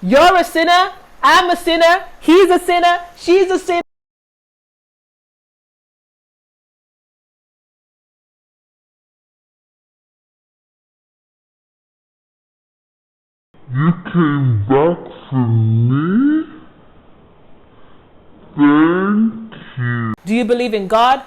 You're a sinner, I'm a sinner, he's a sinner, she's a sinner. You came back for me? Thank you. Do you believe in God?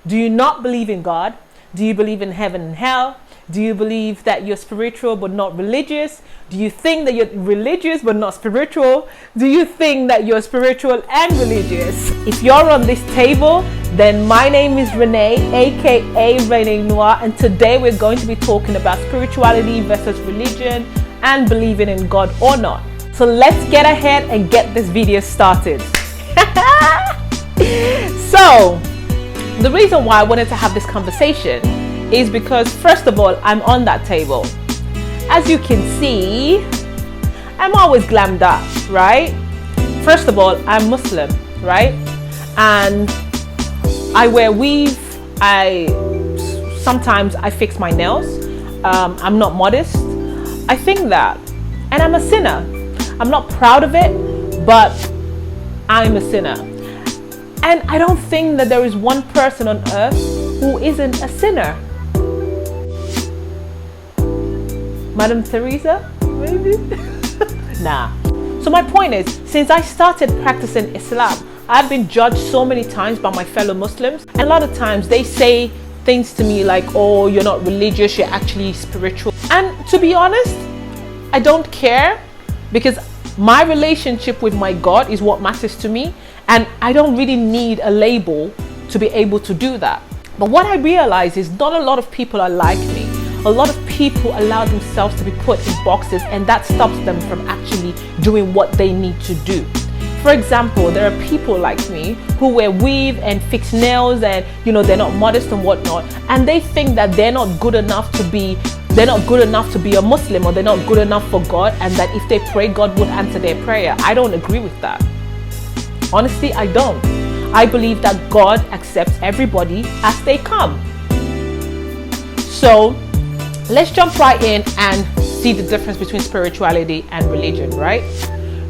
Do you not believe in God? Do you believe in heaven and hell? Do you believe that you're spiritual but not religious? Do you think that you're religious but not spiritual? Do you think that you're spiritual and religious? If you're on this table, then my name is Renee, aka Renenoiree, and today we're going to be talking about spirituality versus religion and believing in God or not. So let's get ahead and get this video started. So the reason why I wanted to have this conversation is because, first of all, I'm on that table. As you can see, I'm always glammed up, right? First of all, I'm Muslim, right? And I wear weave. Sometimes I fix my nails. I'm not modest. I think that, and I'm a sinner. I'm not proud of it, but I'm a sinner. And I don't think that there is one person on earth who isn't a sinner. Madam Teresa, maybe? Nah. So my point is, since I started practicing Islam, I've been judged so many times by my fellow Muslims. And a lot of times they say things to me like, oh, you're not religious, you're actually spiritual. And to be honest, I don't care, because my relationship with my God is what matters to me. And I don't really need a label to be able to do that. But what I realize is not a lot of people are like me. A lot of people allow themselves to be put in boxes, and that stops them from actually doing what they need to do. For example, there are people like me who wear weave and fix nails, and they're not modest and whatnot, and they think that they're not good enough to be a Muslim, or they're not good enough for God, and that if they pray, God would answer their prayer. I don't agree with that. Honestly, I don't. I believe that God accepts everybody as they come. So let's jump right in and see the difference between spirituality and religion, right?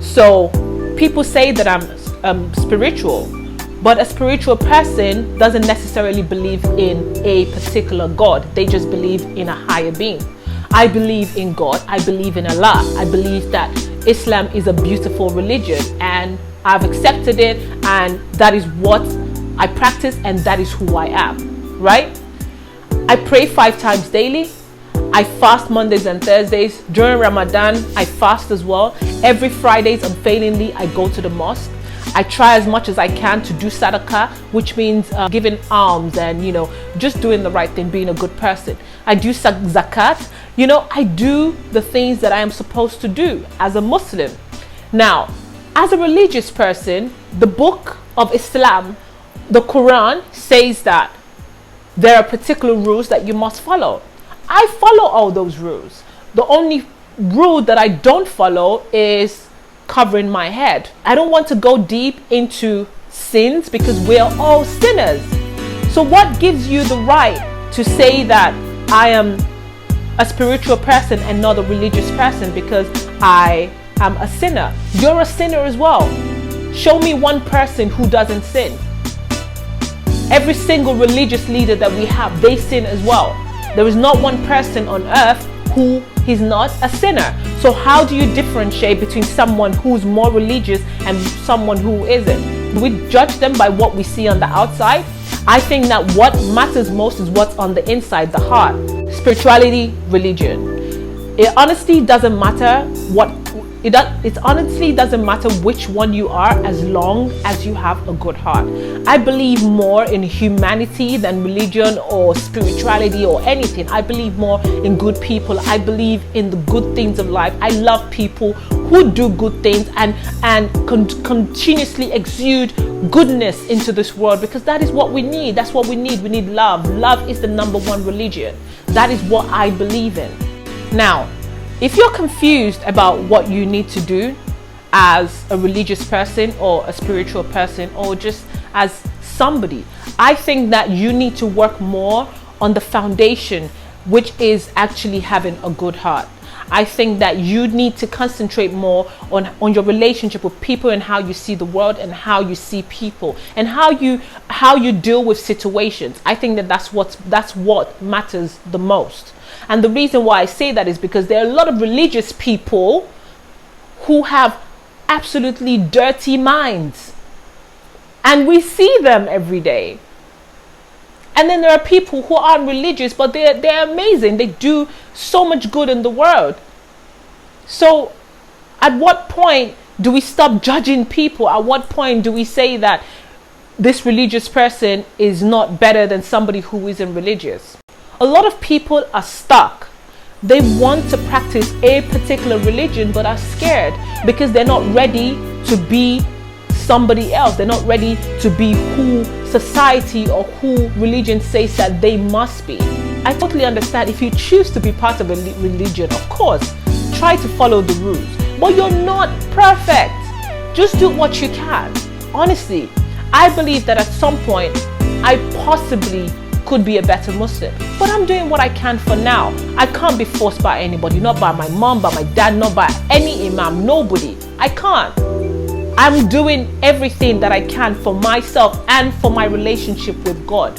So people say that I'm spiritual, but a spiritual person doesn't necessarily believe in a particular God. They just believe in a higher being. I believe in God. I believe in Allah. I believe that Islam is a beautiful religion, and I've accepted it, and that is what I practice, and that is who I am, right? I pray 5 times daily. I fast Mondays and Thursdays. During Ramadan, I fast as well. Every Fridays, unfailingly, I go to the mosque. I try as much as I can to do sadaqah, which means giving alms and, just doing the right thing, being a good person. I do zakat. I do the things that I am supposed to do as a Muslim. Now, as a religious person, the book of Islam, the Quran, says that there are particular rules that you must follow. I follow all those rules. The only rule that I don't follow is covering my head. I don't want to go deep into sins because we're all sinners. So what gives you the right to say that I am a spiritual person and not a religious person because I am a sinner? You're a sinner as well. Show me one person who doesn't sin. Every single religious leader that we have, they sin as well. There is not one person on earth who is not a sinner. So how do you differentiate between someone who's more religious and someone who isn't? Do we judge them by what we see on the outside? I think that what matters most is what's on the inside, the heart. Spirituality, religion. It honestly doesn't matter it honestly doesn't matter which one you are, as long as you have a good heart. I believe more in humanity than religion or spirituality or anything. I believe more in good people. I believe in the good things of life. I love people who do good things and continuously exude goodness into this world, because that is what we need. That's what we need. We need love. Love is the #1 religion. That is what I believe in. Now, if you're confused about what you need to do as a religious person or a spiritual person or just as somebody, I think that you need to work more on the foundation, which is actually having a good heart. I think that you need to concentrate more on your relationship with people and how you see the world and how you see people and how you deal with situations. I think that that's what matters the most. And the reason why I say that is because there are a lot of religious people who have absolutely dirty minds, and we see them every day. And then there are people who aren't religious, but they're amazing. They do so much good in the world. So at what point do we stop judging people? At what point do we say that this religious person is not better than somebody who isn't religious? A lot of people are stuck. They want to practice a particular religion but are scared because they're not ready to be somebody else. They're not ready to be who society or who religion says that they must be. I totally understand. If you choose to be part of a religion, of course, try to follow the rules. But you're not perfect. Just do what you can. Honestly, I believe that at some point, I possibly could be a better Muslim. But I'm doing what I can for now. I can't be forced by anybody. Not by my mom, by my dad, not by any imam, nobody. I can't. I'm doing everything that I can for myself and for my relationship with God.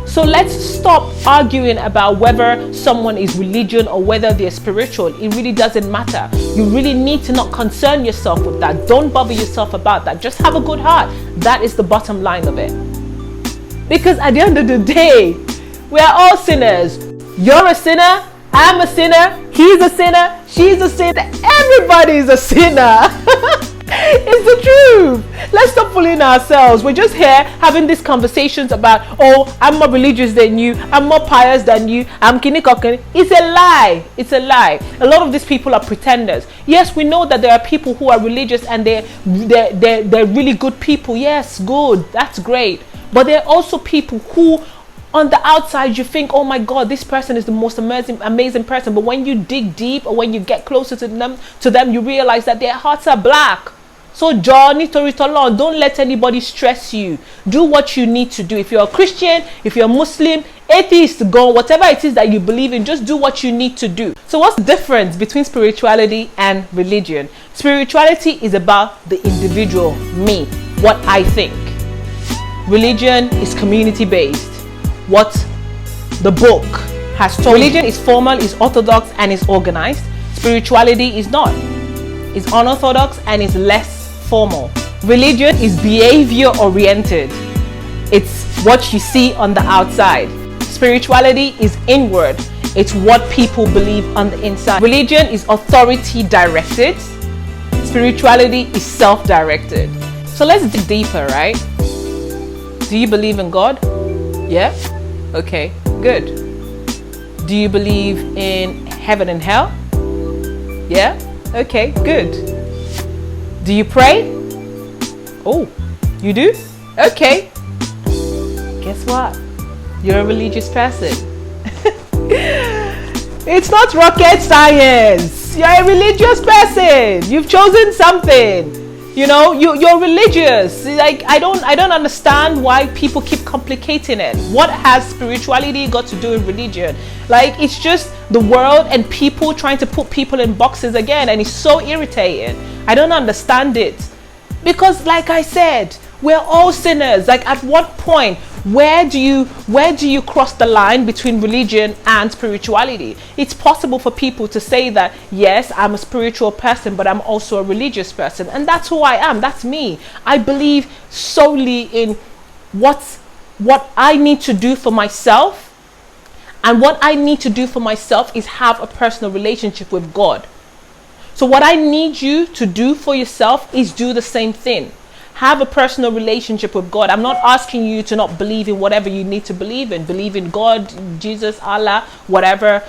So let's stop arguing about whether someone is religion or whether they're spiritual. It really doesn't matter. You really need to not concern yourself with that. Don't bother yourself about that. Just have a good heart. That is the bottom line of it. Because at the end of the day, we are all sinners. You're a sinner. I'm a sinner. He's a sinner. She's a sinner. Everybody's a sinner. It's the truth. Let's stop fooling ourselves. We're just here having these conversations about, oh, I'm more religious than you. I'm more pious than you. I'm kinikokan. It's a lie. It's a lie. A lot of these people are pretenders. Yes, we know that there are people who are religious and they're really good people. Yes, good. That's great. But there are also people who, on the outside, you think, oh my God, this person is the most amazing person. But when you dig deep or when you get closer to them, you realize that their hearts are black. So Johnny Toritolon, don't let anybody stress you. Do what you need to do. If you're a Christian, if you're a Muslim, atheist, go, whatever it is that you believe in, just do what you need to do. So what's the difference between spirituality and religion? Spirituality is about the individual, me, what I think. Religion is community-based. What the book has told. Religion is formal, is orthodox, and is organized. Spirituality is not. It's unorthodox and is less formal. Religion is behavior oriented. It's what you see on the outside. Spirituality is inward. It's what people believe on the inside. Religion is authority directed. Spirituality is self-directed. So let's dig deeper, right? Do you believe in God? Yeah? Okay, good. Do you believe in heaven and hell? Yeah? Okay, good. Do you pray? Oh, you do? Okay. Guess what? You're a religious person. It's not rocket science. You're a religious person. You've chosen something. You know, you're religious. Like, I don't understand why people keep complicating it. What has spirituality got to do with religion? Like, it's just the world and people trying to put people in boxes again, and it's so irritating. I don't understand it. Because like I said, we're all sinners. Like, at what point, where do you cross the line between religion and spirituality? It's possible for people to say that, yes, I'm a spiritual person, but I'm also a religious person. And that's who I am. That's me. I believe solely in what I need to do for myself. And what I need to do for myself is have a personal relationship with God. So what I need you to do for yourself is do the same thing. Have a personal relationship with God. I'm not asking you to not believe in whatever you need to believe in. Believe in God, Jesus, Allah, whatever,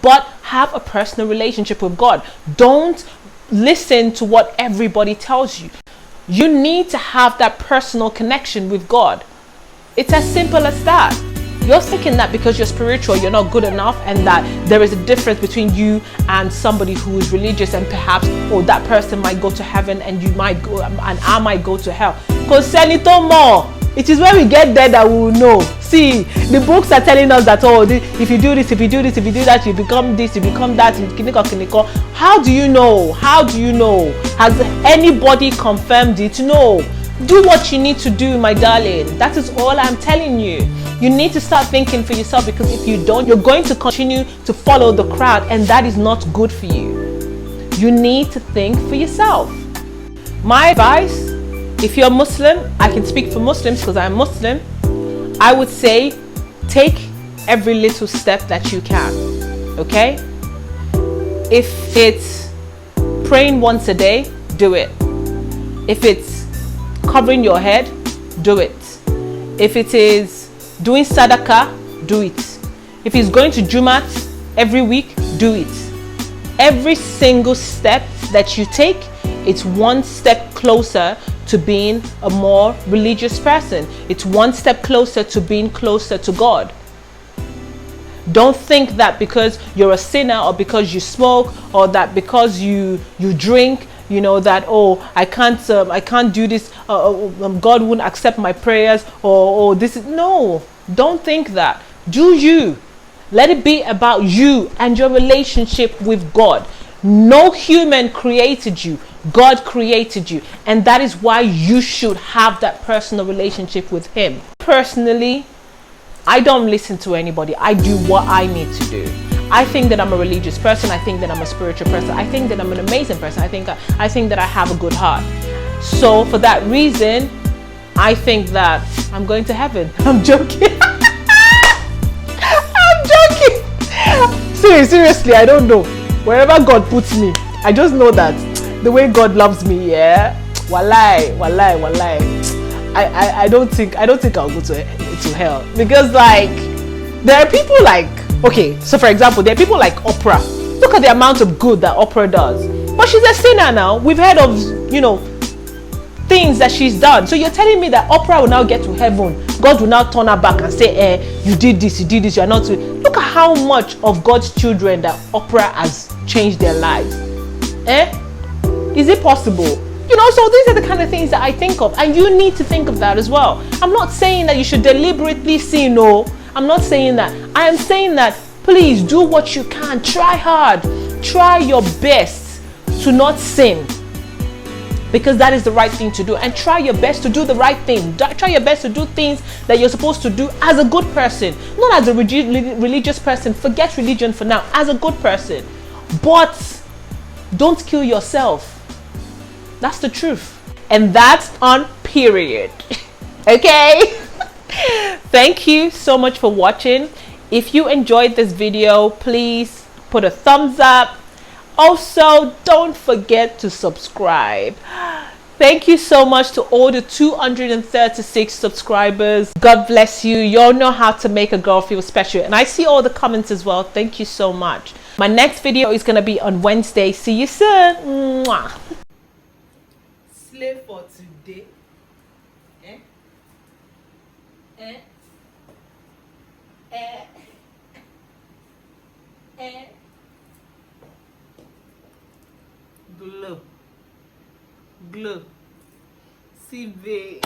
but have a personal relationship with God. Don't listen to what everybody tells you. You need to have that personal connection with God. It's as simple as that. You're thinking that because you're spiritual, you're not good enough, and that there is a difference between you and somebody who is religious, and perhaps, that person might go to heaven and you might go, and I might go to hell. Because more, It is when we get there that we will know. See, the books are telling us that, oh, if you do this, if you do this, if you do that, you become this, you become that. How do you know? How do you know? Has anybody confirmed it? No. Do what you need to do, my darling. That is all I'm telling you. You need to start thinking for yourself, because if you don't, you're going to continue to follow the crowd, and that is not good for you. You need to think for yourself. My advice, if you're Muslim, I can speak for Muslims because I'm Muslim, I would say take every little step that you can, okay? If it's praying once a day, do it. If it's covering your head, do it. If it is doing sadaqah, do it. If it's going to Jumat every week, do it. Every single step that you take, it's one step closer to being a more religious person. It's one step closer to being closer to God. Don't think that because you're a sinner, or because you smoke, or that because you drink, you know, that, oh, I can't do this, God won't accept my prayers, or this is, no, don't think that. Do you. Let it be about you and your relationship with God. No human created you. God created you, and that is why you should have that personal relationship with Him. Personally, I don't listen to anybody. I do what I need to do. I think that I'm a religious person. I think that I'm a spiritual person. I think that I'm an amazing person. I think that I have a good heart. So for that reason, I think that I'm going to heaven. I'm joking. I'm joking. Seriously, I don't know. Wherever God puts me, I just know that the way God loves me, yeah. Walai. I don't think I'll go to hell, because like there are people like, okay, so for example, there are people like Oprah. Look at the amount of good that Oprah does, but she's a sinner now. We've heard of, you know, things that she's done. So you're telling me that Oprah will now get to heaven, God will now turn her back and say, you did this, you're not to. Look at how much of God's children that Oprah has changed their lives. Is it possible? You know, so these are the kind of things that I think of, and you need to think of that as well. I'm not saying that you should deliberately sin. No, I'm not saying that. I am saying that please do what you can. Try hard. Try your best to not sin, because that is the right thing to do. And try your best to do the right thing. Try your best to do things that you're supposed to do as a good person, not as a religious person. Forget religion for now. As a good person, but don't kill yourself. That's the truth. And that's on period. Okay? Thank you so much for watching. If you enjoyed this video, please put a thumbs up. Also, don't forget to subscribe. Thank you so much to all the 236 subscribers. God bless you. You all know how to make a girl feel special. And I see all the comments as well. Thank you so much. My next video is going to be on Wednesday. See you soon. Mwah. Slave for today. Glow. See, babe.